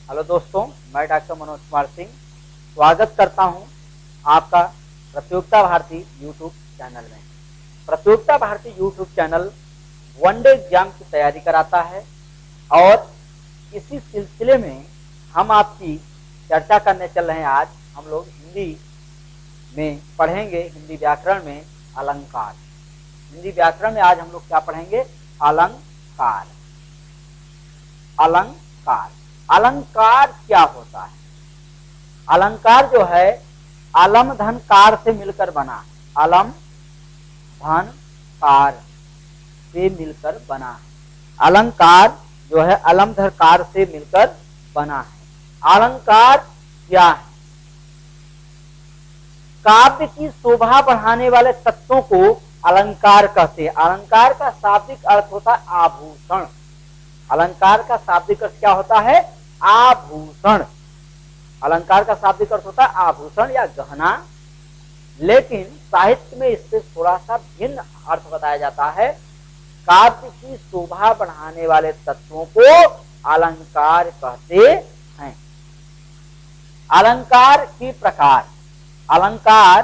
Hello दोस्तों, मैं doctor Manoj Kumar Singh स्वागत करता हूं आपका प्रतियोगिता भारती यूट्यूब चैनल में। प्रतियोगिता भारती यूट्यूब चैनल वनडे एग्जाम की तैयारी कराता है और इसी सिलसिले में हम आपकी चर्चा करने चल रहे हैं। आज हम लोग हिंदी में पढ़ेंगे, हिंदी व्याकरण में अलंकार। हिंदी व्याकरण में आज हम लोग क्या पढ़ेंगे? अलंकार। अलंकार अलंकार क्या होता है? अलंकार जो है अलम धन कार से मिलकर बना है। अलम धन कार से मिलकर बना है। अलंकार जो है अलम धन कार से मिलकर बना है। अलंकार क्या है? काव्य की शोभा बढ़ाने वाले तत्वों को अलंकार कहते हैं। अलंकार का शाब्दिक अर्थ होता है आभूषण। अलंकार का शाब्दिक अर्थ क्या होता है? आभूषण। अलंकार का शाब्दिक अर्थ होता है आभूषण या गहना, लेकिन साहित्य में इससे थोड़ा सा भिन्न अर्थ बताया जाता है। काव्य की शोभा बढ़ाने वाले तत्वों को अलंकार कहते हैं। अलंकार के प्रकार। अलंकार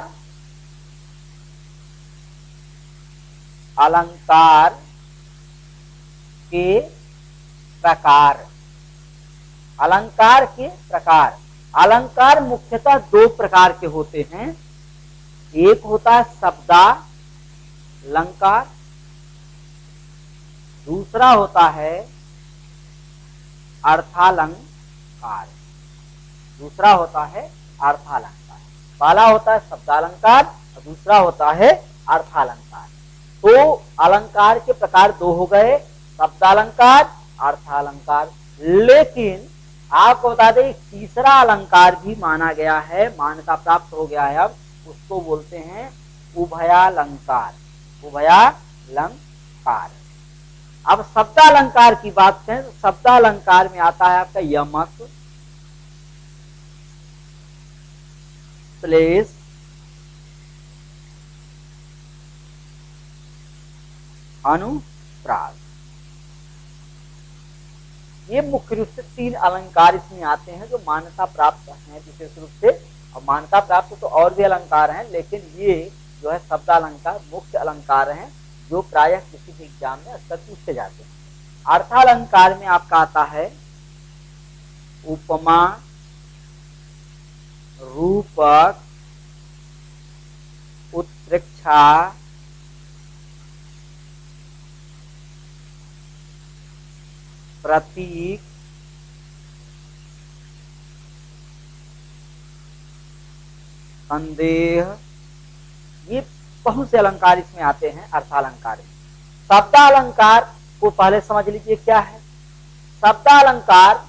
के प्रकार। अलंकार के प्रकार। अलंकार मुख्यतः दो प्रकार के होते हैं। एक होता है शब्दालंकार, दूसरा होता है अर्थालंकार। दूसरा होता है अर्थालंकार। पहला होता है शब्दालंकार और दूसरा होता है अर्थालंकार। तो अलंकार के प्रकार दो हो गए, शब्दालंकार, अर्थालंकार। लेकिन आपको बता दें तीसरा अलंकार भी माना गया है, मान्यता प्राप्त हो गया है। अब उसको बोलते हैं उभयालंकार। उभयालंकार। अब शब्दालंकार की बात करें तो शब्दालंकार में आता है आपका यमक, प्लेस, अनुप्रास। ये मुख्य रूप से तीन अलंकार इसमें आते हैं जो मान्यता प्राप्त हैं विशेष रूप से। और मान्यता प्राप्त तो और भी अलंकार हैं, लेकिन ये जो है शब्दालंकार मुख्य अलंकार हैं जो प्रायः किसी भी एग्जाम में अक्सर पूछे जाते हैं। अर्थालंकार में आपका आता है उपमा, रूपक, उत्प्रेक्षा, प्रतीक, संदेह। ये बहुत से अलंकार इसमें आते हैं अर्थालंकार में। शब्दालंकार को पहले समझ लीजिए क्या है। शब्दालंकार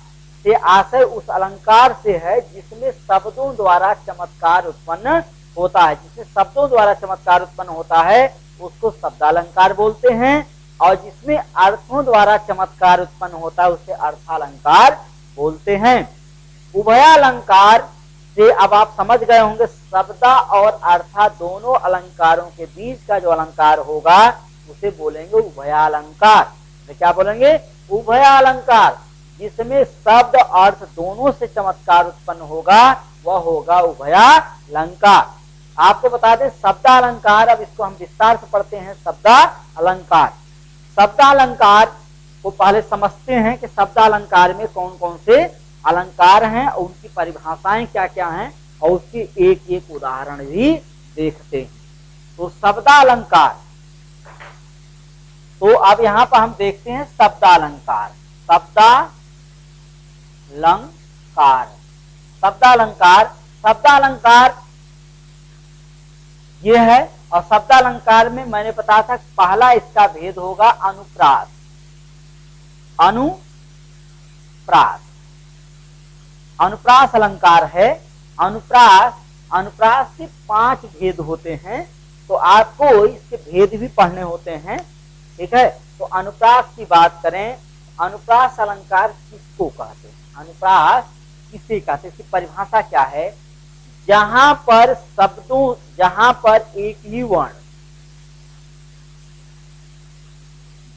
से आशय उस अलंकार से है जिसमें शब्दों द्वारा चमत्कार उत्पन्न होता है। जिसमें शब्दों द्वारा चमत्कार उत्पन्न होता है उसको शब्दालंकार बोलते हैं, और जिसमें अर्थों द्वारा चमत्कार उत्पन्न होता है उसे अर्थालंकार बोलते हैं। उभयालंकार से अब आप समझ गए होंगे शब्दा और अर्था दोनों अलंकारों के बीच का जो अलंकार होगा उसे बोलेंगे उभयालंकार। तो क्या बोलेंगे? उभयालंकार। जिसमें शब्द अर्थ दोनों से चमत्कार उत्पन्न होगा वह होगा उभयालंकार। आपको बता दें शब्दालंकार, अब इसको हम विस्तार से पढ़ते हैं। शब्दालंकार। शब्दालंकार को पहले समझते हैं कि शब्दालंकार में कौन कौन से अलंकार हैं और उनकी परिभाषाएं क्या क्या हैं, और उसके एक एक उदाहरण भी देखते हैं। तो शब्दालंकार, तो अब यहां पर हम देखते हैं शब्दालंकार। शब्दालंकार। शब्दालंकार। शब्दालंकार ये है, और शब्दालंकार में मैंने बताया था पहला इसका भेद होगा अनुप्रास। अनुप्रास। अनुप्रास अलंकार है। अनुप्रास के 5 भेद होते हैं, तो आपको इसके भेद भी पढ़ने होते हैं। ठीक है, तो अनुप्रास की बात करें, अनुप्रास अलंकार किसको कहते हैं? अनुप्रास किसे कहते हैं? इसकी परिभाषा क्या है? जहां पर शब्दों, जहां पर एक ही वर्ण,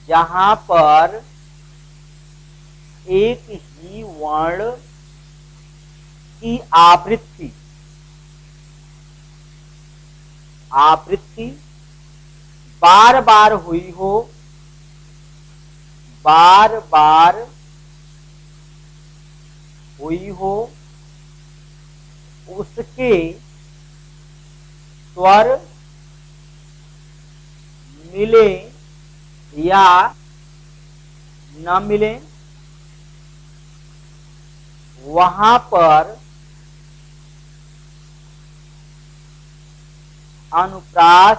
जहां पर एक ही वर्ण की आवृत्ति बार बार हुई हो, बार बार हुई हो, उसके स्वर मिले या न मिले, वहां पर अनुप्रास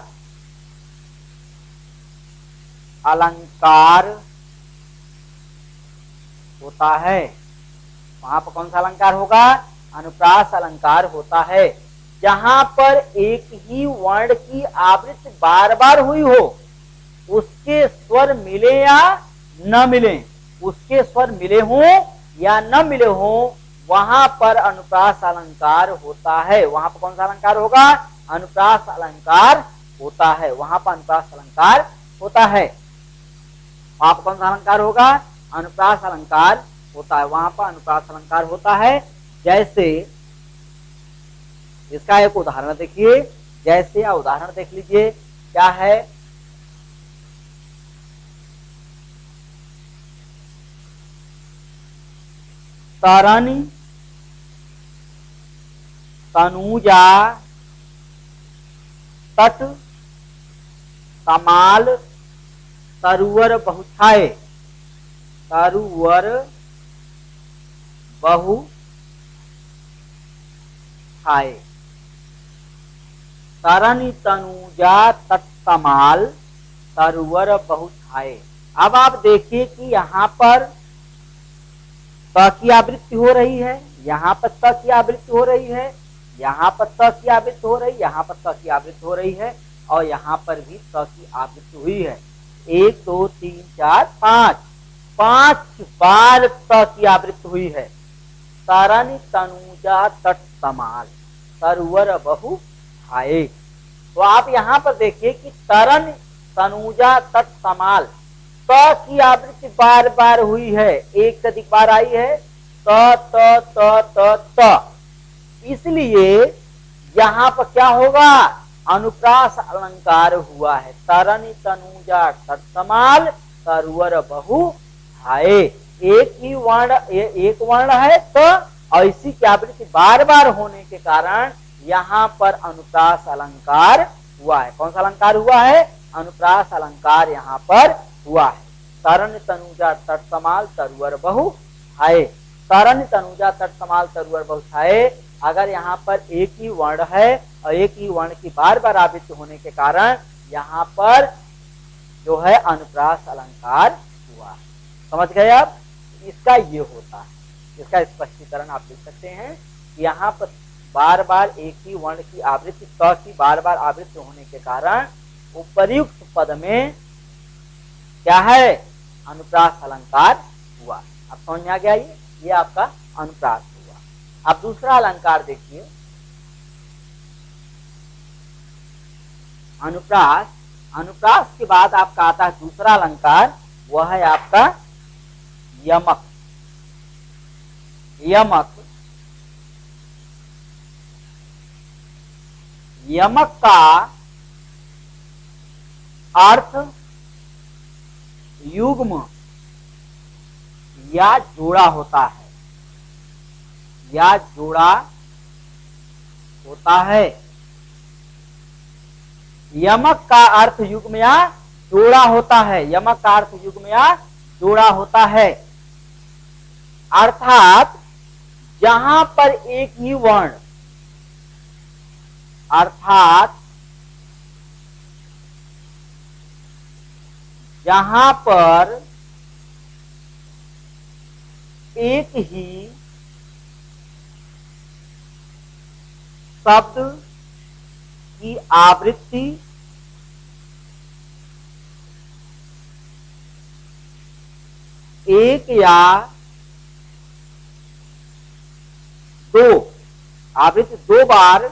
अलंकार होता है। वहां पर कौन सा अलंकार होगा? अनुप्रास अलंकार होता है। जहां पर एक ही वर्ण की आवृत्ति बार बार हुई हो, उसके स्वर मिले या न मिले, उसके स्वर मिले हों या न मिले हों, वहां पर अनुप्रास अलंकार होता है। वहां पर कौन सा अलंकार होगा? अनुप्रास अलंकार होता है। वहां पर अनुप्रास अलंकार होता है। वहां पर कौन सा अलंकार होगा? अनुप्रास अलंकार होता है। वहां पर अनुप्रास अलंकार होता है। जैसे इसका एक उदाहरण देखिए, जैसे उदाहरण देख लीजिए, क्या है? तरन तनुजा तट तमाल तरुवर बहुछाए, तरुवर बहु छाए। तरन तनुजा तत्तमाल तरुवर बहु छाए। अब आप देखिए कि यहाँ पर त की आवृत्ति हो रही है, यहाँ पर त की आवृत्ति हो रही है, यहाँ पर त की आवृत्ति हो रही है, यहाँ पर त की आवृत्ति हो रही है, और यहाँ पर भी त की आवृत्ति हुई है। 1 2 3 4 5 5 बार त की आवृत्ति हुई है। तरन तनुजा तट तमाल तरुवर बहु छाए। तो आप यहाँ पर देखिए कि तरन तनुजा तट तमाल, त की आवृत्ति बार बार हुई है, एक से अधिक बार आई है, त त त त त। इसलिए यहाँ पर क्या होगा? अनुप्रास अलंकार हुआ है। तरन तनुजा तट तमाल तरुवर बहु छाए। एक ही वर्ण, एक वर्ण है तो ऐसी की आवृत्ति बार बार होने के कारण यहाँ पर अनुप्रास अलंकार हुआ है। कौन सा अलंकार हुआ है? अनुप्रास अलंकार यहाँ पर हुआ है। तरन तनुजा तट तमाल तरुवर बहु छाए। तरन तनुजा तट तमाल तरुवर बहु छाए। अगर यहाँ पर एक ही वर्ण है और एक ही वर्ण की बार बार आवृत्ति होने के कारण यहाँ पर जो है अनुप्रास अलंकार हुआ है। समझ गए आप? इसका ये होता है, इसका स्पष्टीकरण आप देख सकते हैं। यहाँ पर बार बार एक ही वर्ण की आवृत्ति, त की बार बार आवृत्ति होने के कारण उपर्युक्त पद में क्या है? अनुप्रास अलंकार हुआ। अब समझ में आ गया? ये आपका अनुप्रास हुआ। अब दूसरा अलंकार देखिए, अनुप्रास। अनुप्रास के बाद आपका आता है दूसरा अलंकार, वह है आपका यमक। यमक, यमक का अर्थ युग्म या जोड़ा होता है, या जोड़ा होता है। यमक का अर्थ युग्म या जोड़ा होता है। यमक का अर्थ युग्म या जोड़ा होता है। अर्थात जहां पर एक ही वर्ण, अर्थात जहां पर एक ही शब्द की आवृत्ति एक या दो, आवृत्ति दो बार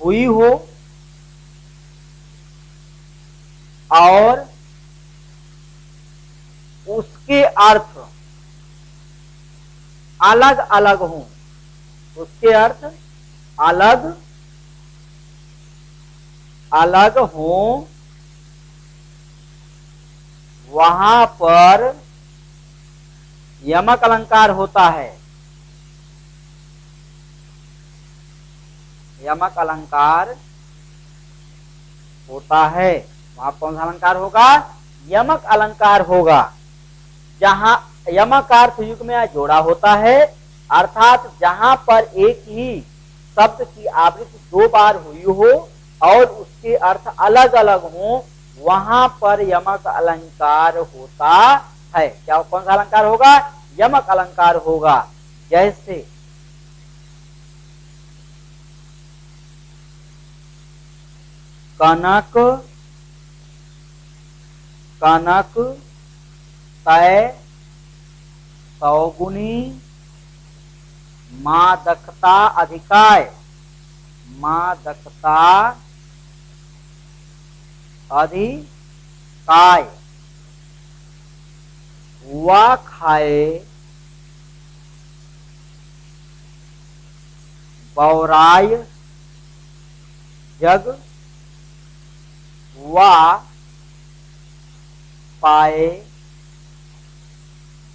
हुई हो और उसके अर्थ अलग अलग हों, उसके अर्थ अलग अलग हों, वहां पर यमक अलंकार होता है। यमक अलंकार होता है। वहां कौन सा अलंकार होगा? यमक अलंकार होगा। जहां यमक अर्थ युग्म या जोड़ा होता है, अर्थात जहां पर एक ही शब्द की आवृत्ति 2 बार हुई हो और उसके अर्थ अलग अलग हो, वहां पर यमक अलंकार होता है। क्या कौन सा अलंकार होगा? यमक अलंकार होगा। जैसे कनक, कनक, तय, सौगुनी, मादकता अधिकाय, मादकता अधिकाय, वा खाए, बौराय, जग, वा पाए,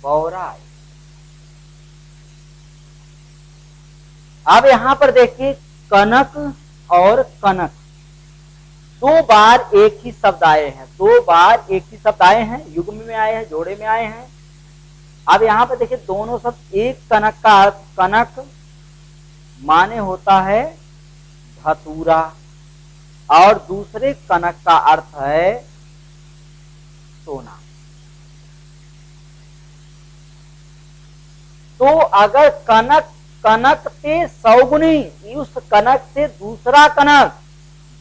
बौराय। अब यहां पर देखिए कनक और कनक 2 बार एक ही शब्द आए हैं, 2 बार एक ही शब्द आए हैं, युग्म में आए हैं, जोड़े में आए हैं। अब यहां पर देखिए दोनों शब्द, एक कनक का अर्थ, कनक माने होता है धतूरा और दूसरे कनक का अर्थ है सोना। तो अगर कनक, कनक से सौगुनी, उस कनक से दूसरा कनक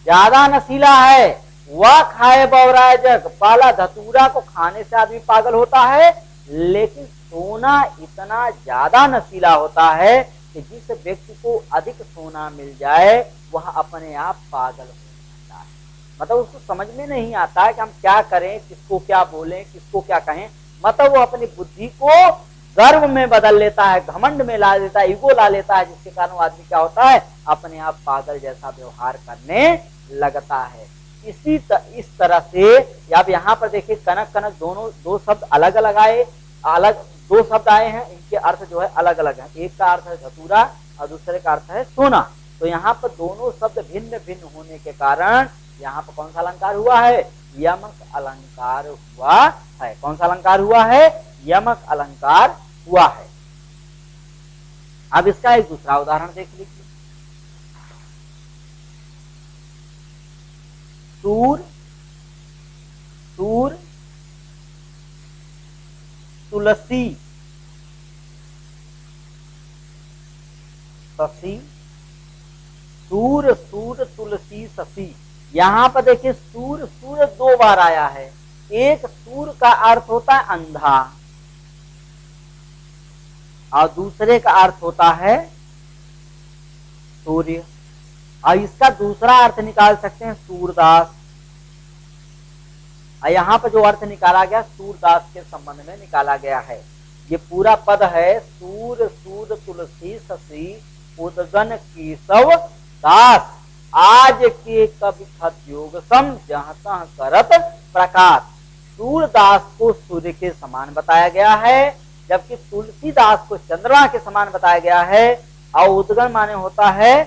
ज्यादा नशीला है, वह खाए बौराए जग, पाला धतूरा को खाने से आदमी पागल होता है, लेकिन सोना इतना ज्यादा नशीला होता है कि जिस व्यक्ति को अधिक सोना मिल जाए वह अपने आप पागल हो जाता है। मतलब उसको समझ में नहीं आता है कि हम क्या करें, किसको क्या बोलें, किसको क्या कहें। मतलब वो अपनी बुद्धि को गर्व में बदल लेता है, घमंड में ला देता है, ईगो ला लेता है, जिसके कारण वो आदमी क्या होता है, अपने आप पागल जैसा व्यवहार करने लगता है। इस तरह से अब यहाँ पर देखिए कनक कनक दोनों 2 शब्द अलग अलग आए, अलग 2 शब्द आए हैं, इनके अर्थ जो है अलग अलग है। एक का अर्थ है धतूरा और दूसरे का अर्थ है सोना। तो यहाँ पर दोनों शब्द भिन्न भिन्न होने के कारण यहाँ पर कौन सा अलंकार हुआ है? यमक अलंकार हुआ है। कौन सा अलंकार हुआ है? यमक अलंकार हुआ है। अब इसका एक दूसरा उदाहरण देख लीजिए। सूर, सूर, तुलसी, शशि, सूर, सूर, तुलसी, शशि। यहां पर देखिए सूर, सूर 2 बार आया है। एक सूर का अर्थ होता है अंधा और दूसरे का अर्थ होता है सूर्य, और इसका दूसरा अर्थ निकाल सकते हैं सूरदास। और यहाँ पर जो अर्थ निकाला गया सूरदास के संबंध में निकाला गया है। ये पूरा पद है सूर, सूर, तुलसी, शशि, उदगन केशव दास, आज के कवि खद्योग सम जहाँ तहाँ करत प्रकाश। सूरदास को सूर्य के समान बताया गया है, जबकि तुलसीदास को चंद्रमा के समान बताया गया है। और उदगन माने होता है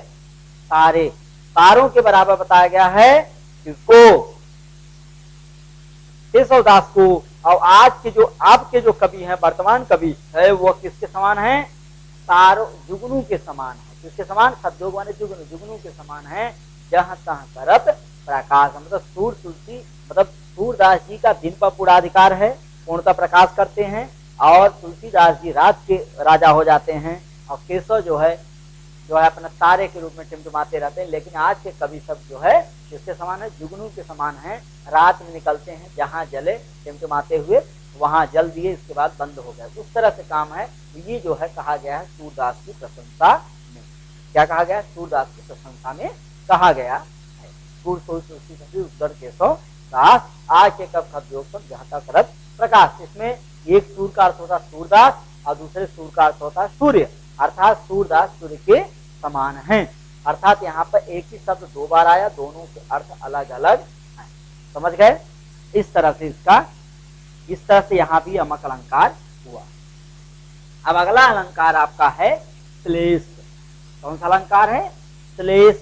तारे, तारों के बराबर बताया गया है किसको? केशवदास को। और आज के जो आपके जो कवि हैं, वर्तमान कवि है, वो किसके समान है? तारों, जुगनू के समान है। किसके समान? खद्योग माने जुगनू, जुगनू के समान है। जहाँ तहाँ करत प्रकाश, मतलब सूर तुलसी, मतलब सूरदास जी का दिन पर पूर्णाधिकार है, पूर्णतः प्रकाश करते हैं, और तुलसीदास जी रात के राजा हो जाते हैं, और केशव जो है अपना तारे के रूप में टिमटिमाते रहते हैं। लेकिन आज के कवि सब जो है किसके समान है? जुगनू के समान है। रात में निकलते हैं, जहां जले टिमटिमाते हुए वहां जल दिए, इसके बाद बंद हो गए, उस तरह से काम है। ये जो है कहा गया है सूरदास की प्रशंसा में। क्या कहा गया है? सूरदास की प्रशंसा में कहा गया है। सूर तुलसी उदगन केशव दास, आज के कब खद्योग सब जहाँ तक करत प्रकाश। इसमें एक सूर का अर्थ होता है सूरदास और दूसरे सूर्य का अर्थ होता है सूर्य, अर्थात सूर्यदास सूर्य के समान हैं। अर्थात यहाँ पर एक ही शब्द दो बार आया, दोनों के अर्थ अलग अलग हैं। समझ गए? इस तरह से इस तरह से यहाँ भी यमक अलंकार हुआ। अब अगला अलंकार आपका है श्लेष। कौन सा अलंकार है? श्लेष।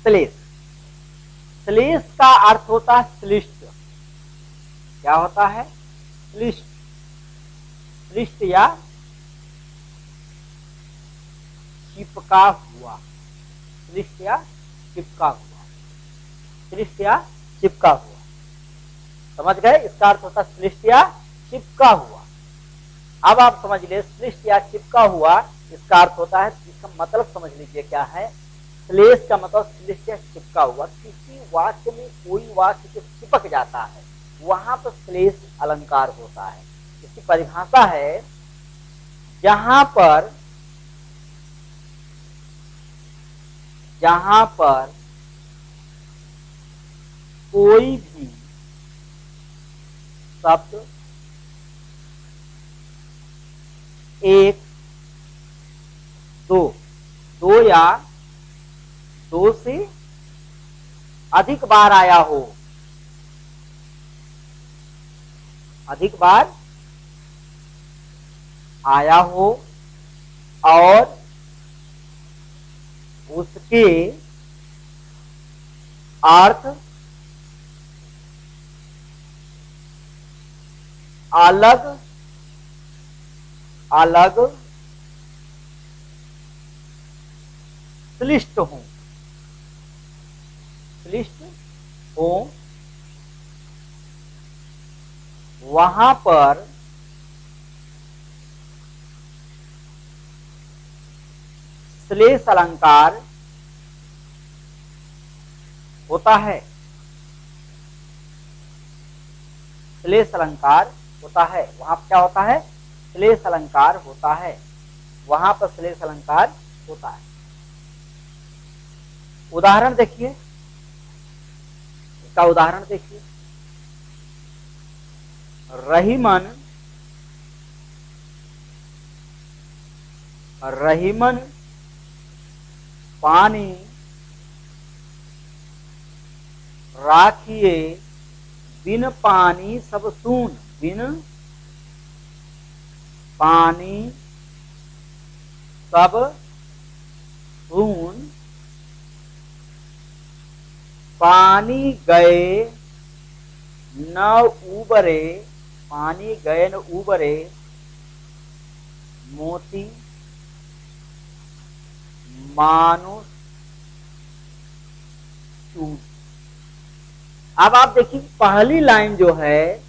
श्लेष, श्लेष का अर्थ होता है श्लिष्ट। क्या होता है? श्लिष्ट, श्लिष्ट या चिपका हुआ, श्लिष्ट या चिपका हुआ, श्लिष्ट या चिपका हुआ। समझ गए? इसका अर्थ होता है श्लिष्ट या चिपका हुआ। अब आप समझ लिए श्लिष्ट या चिपका हुआ इसका अर्थ होता है, इसका मतलब समझ लीजिए क्या है। श्लेष का मतलब श्लिष्ट या चिपका हुआ, किसी वाक्य में कोई वाक्य जो चिपक जाता है वहां पर श्लेष अलंकार होता है। इसकी परिभाषा है, जहां पर कोई भी शब्द एक, दो या दो से अधिक बार आया हो, अधिक बार आया हो और उसके अर्थ अलग अलग श्लिष्ट हो, श्लिष्ट हो, वहां पर श्लेष अलंकार होता है। श्लेष अलंकार होता है, वहां पर क्या होता है? श्लेष अलंकार होता है, वहां पर श्लेष अलंकार होता है। उदाहरण देखिए, इसका उदाहरण देखिए। रहीमन, रहीमन पानी राखिए, बिन पानी सब सून, बिन पानी सब सून, पानी गए न उबरे, पानी गए न उबरे, मोती मानुष चून। अब आप देखिए पहली लाइन जो है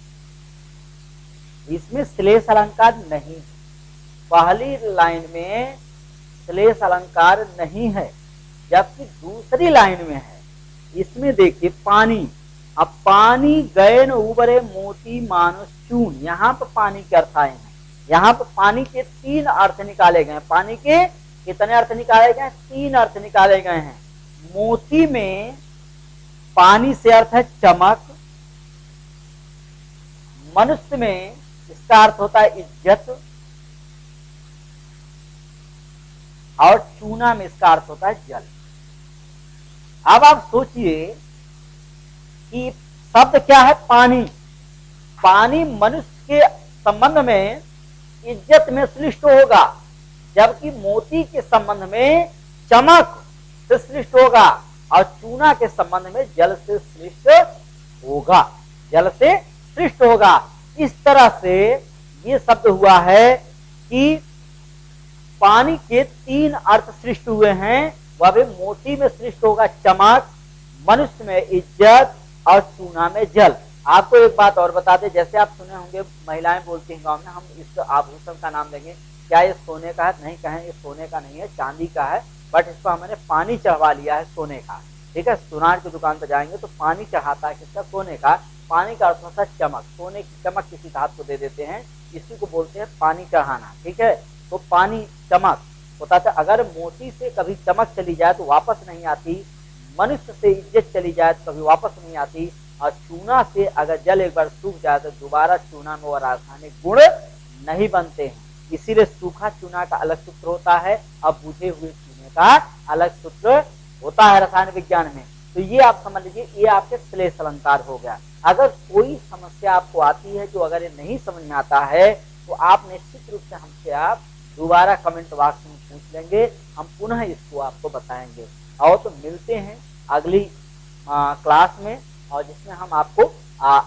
इसमें श्लेष अलंकार नहीं है, पहली लाइन में श्लेष अलंकार नहीं है, जबकि दूसरी लाइन में है। इसमें देखिए पानी, अब पानी गए न उबरे मोती मानुष चून, यहाँ पर पानी के अर्थ आए हैं। यहाँ पर पानी के तीन अर्थ निकाले गए। पानी के कितने अर्थ निकाले गए? तीन अर्थ निकाले गए हैं। मोती में पानी से अर्थ है चमक, मनुष्य में इसका अर्थ होता है इज्जत, और चूना में इसका अर्थ होता है जल। अब आप सोचिए कि शब्द क्या है? पानी। पानी मनुष्य के संबंध में इज्जत में श्लिष्ट होगा, जबकि मोती के संबंध में चमक से श्लिष्ट होगा, और चूना के संबंध में जल से श्लिष्ट होगा, जल से श्लिष्ट होगा। इस तरह से ये शब्द हुआ है कि पानी के तीन अर्थ सृष्ट हुए हैं। वह भी मोती में सृष्ट होगा चमक, मनुष्य में इज्जत, और चूना में जल। आपको एक बात और बताते, जैसे आप सुने होंगे महिलाएं बोलती हैं गांव में, हम इस आभूषण का नाम देंगे, क्या ये सोने का है? नहीं, कहें ये सोने का नहीं है, चांदी का है, बट इसको हमने पानी चढ़वा लिया है सोने का। ठीक है, सुनार की दुकान पर जाएंगे तो पानी चढ़ाता है किसका? सोने का। पानी का अर्थ होता है चमक, सोने की चमक किसी धातु को दे देते हैं, इसी को बोलते हैं पानी चढ़ाना। ठीक है, तो पानी चमक होता था। अगर मोती से कभी चमक चली जाए तो वापस नहीं आती, मनुष्य से इज्जत चली जाए तो कभी वापस नहीं आती, और चूना से अगर जल एक बार सूख जाए तो दोबारा चूना में वो रासायनिक गुण नहीं बनते हैं। इसीलिए सूखा चूना का अलग सूत्र होता है और बुझे हुए चूने का अलग सूत्र होता है रसायन विज्ञान में। तो ये आप समझ लीजिए, ये आपके श्लेष अलंकार हो गया। अगर कोई समस्या आपको आती है जो अगर ये नहीं समझ में आता है तो आप निश्चित रूप से हमसे आप दोबारा कमेंट बॉक्स में पूछ लेंगे, हम पुनः इसको आपको बताएंगे। और तो मिलते हैं अगली क्लास में, और जिसमें हम आपको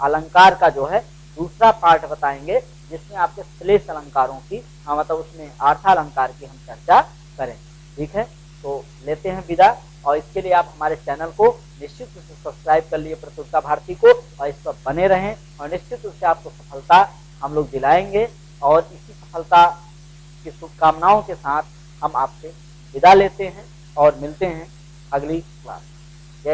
अलंकार का जो है दूसरा पार्ट बताएंगे, जिसमें आपके श्लेष अलंकारों की मतलब उसमें अर्थालंकार की हम चर्चा करें। ठीक है, तो लेते हैं विदा। और इसके लिए आप हमारे चैनल को निश्चित रूप से सब्सक्राइब कर लिए प्रतियोगिता भारती को, और इस पर बने रहें, और निश्चित रूप से आपको सफलता हम लोग दिलाएंगे। और इसी सफलता की शुभकामनाओं के साथ हम आपसे विदा लेते हैं और मिलते हैं अगली क्लास।